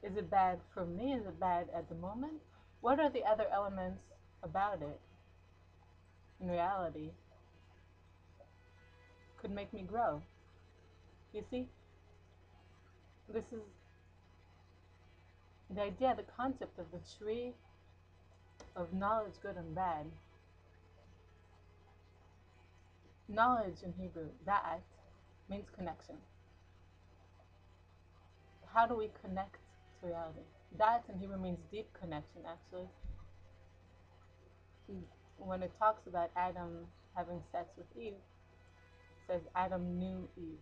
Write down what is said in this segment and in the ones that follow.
Is it bad for me? Is it bad at the moment? What are the other elements about it in reality could make me grow? You see, this is the idea, the concept of the tree of knowledge, good and bad. Knowledge in Hebrew, da'at, means connection. How do we connect to reality? Da'at in Hebrew means deep connection, actually. When it talks about Adam having sex with Eve, it says Adam knew Eve.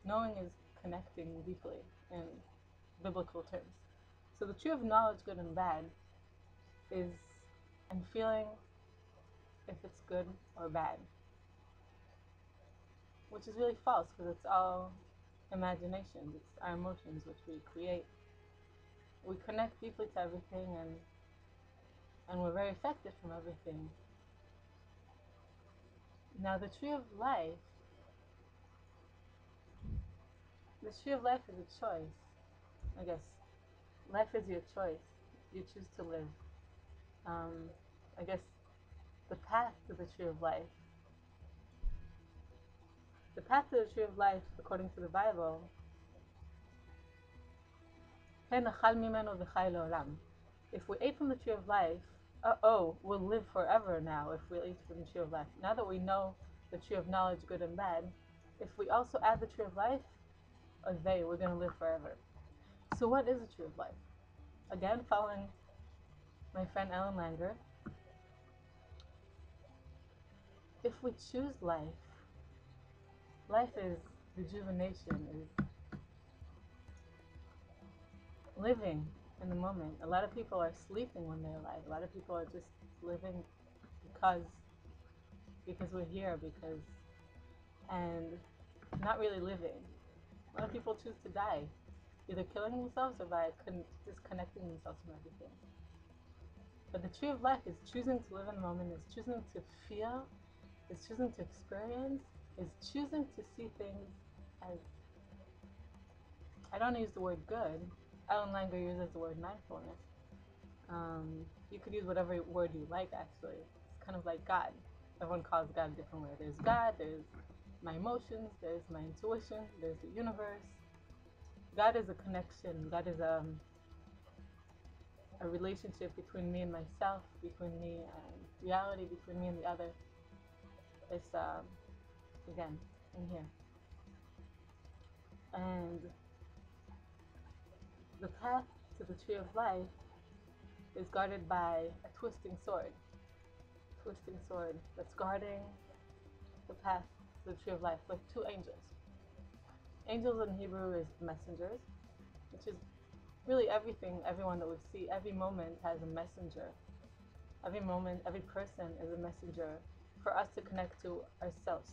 Knowing is connecting deeply in biblical terms. So the tree of knowledge, good and bad, is and feeling if it's good or bad, which is really false because it's all imaginations. It's our emotions which we create. We connect deeply to everything, and we're very affected from everything. Now the tree of life, the tree of life is a choice. I guess life is your choice. You choose to live. I guess the path to the tree of life. The path to the tree of life, according to the Bible, if we ate from the tree of life, we'll live forever now if we eat from the tree of life. Now that we know the tree of knowledge, good and bad, if we also add the tree of life, we're going to live forever. So what is the tree of life? Again, following my friend Ellen Langer, if we choose life, life is rejuvenation, is living in the moment. A lot of people are sleeping when they're alive. A lot of people are just living because we're here, and not really living. A lot of people choose to die, either killing themselves or by disconnecting themselves from everything. But the tree of life is choosing to live in the moment, is choosing to feel, is choosing to experience, is choosing to see things as, I don't use the word good. Ellen Langer uses the word mindfulness. You could use whatever word you like, actually. It's kind of like God. Everyone calls God a different way. There's God, there's my emotions, there's my intuition, there's the universe. God is a connection. God is a relationship between me and myself, between me and reality, between me and the other. It's, again, in here. And the path to the tree of life is guarded by a twisting sword. Twisting sword that's guarding the path to the tree of life, like two angels. Angels in Hebrew is messengers, which is really everything, everyone that we see. Every moment has a messenger. Every moment, every person is a messenger for us to connect to ourselves.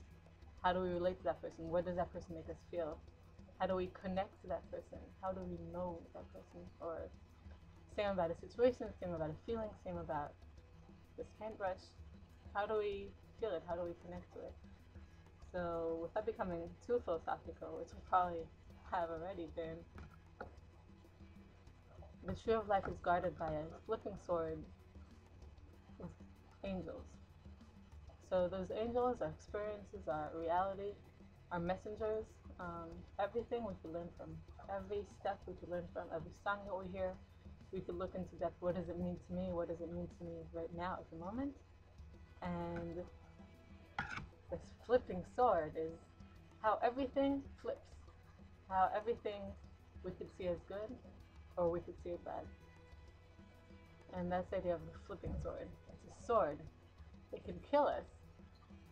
How do we relate to that person? What does that person make us feel? How do we connect to that person? How do we know that person? Or same about a situation, same about a feeling, same about this paintbrush. How do we feel it? How do we connect to it? So without becoming too philosophical, which we probably have already been, the tree of life is guarded by a flipping sword with angels. So those angels, our experiences, our reality, our messengers, everything we could learn from. Every step we could learn from. Every song that we hear, we could look into depth. What does it mean to me? What does it mean to me right now at the moment? And this flipping sword is how everything flips. How everything we could see as good or we could see it bad. And that's the idea of the flipping sword. It's a sword. It can kill us.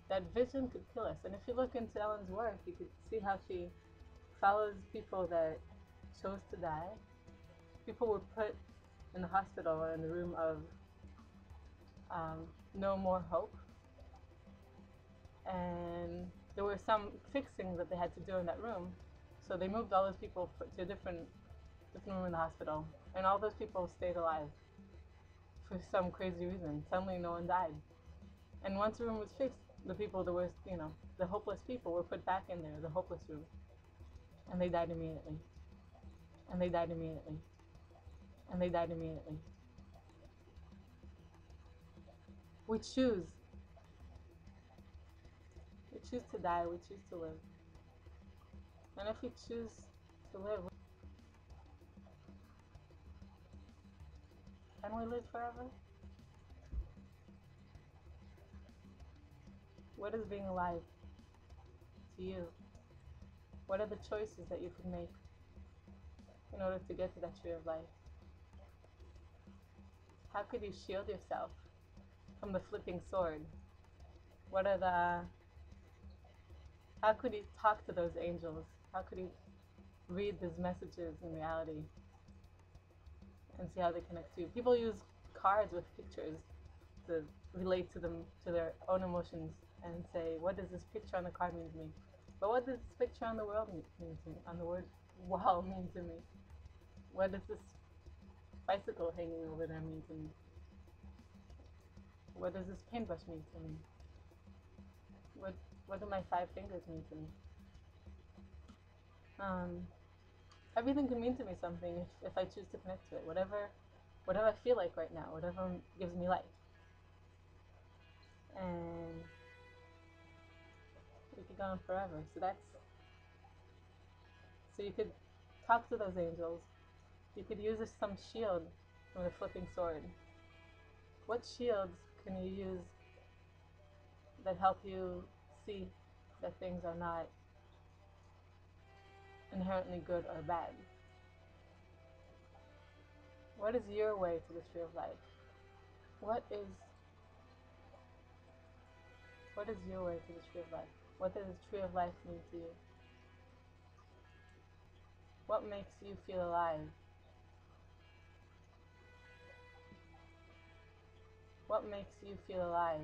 That vision could kill us. And if you look into Ellen's work, you could see how she follows people that chose to die. People were put in the hospital in the room of no more hope. And there were some fixings that they had to do in that room. So they moved all those people to a different room in the hospital. And all those people stayed alive for some crazy reason. Suddenly no one died. And once the room was fixed, the people that were, the hopeless people were put back in there, the hopeless room. And they died immediately. and they died immediately. And they died immediately. We choose. We choose to die, we choose to live. And if we choose to live, can we live forever? What is being alive to you? What are the choices that you could make in order to get to that tree of life? How could you shield yourself from the flipping sword? What are the How could you talk to those angels? How could you read these messages in reality and see how they connect to you? People use cards with pictures to relate to them, to their own emotions, and say, what does this picture on the card mean to me? But what does this picture on the world mean to me? On the word wall mean to me? What does this bicycle hanging over there mean to me? What does this paintbrush mean to me? What do my 5 fingers mean to me? Everything can mean to me something if I choose to connect to it. Whatever I feel like right now, whatever gives me life. And we could go on forever. So you could talk to those angels. You could use some shield from the flipping sword. What shields can you use that help you see that things are not inherently good or bad? What is your way to the tree of life? What is your way to the tree of life? What does the tree of life mean to you? What makes you feel alive? What makes you feel alive?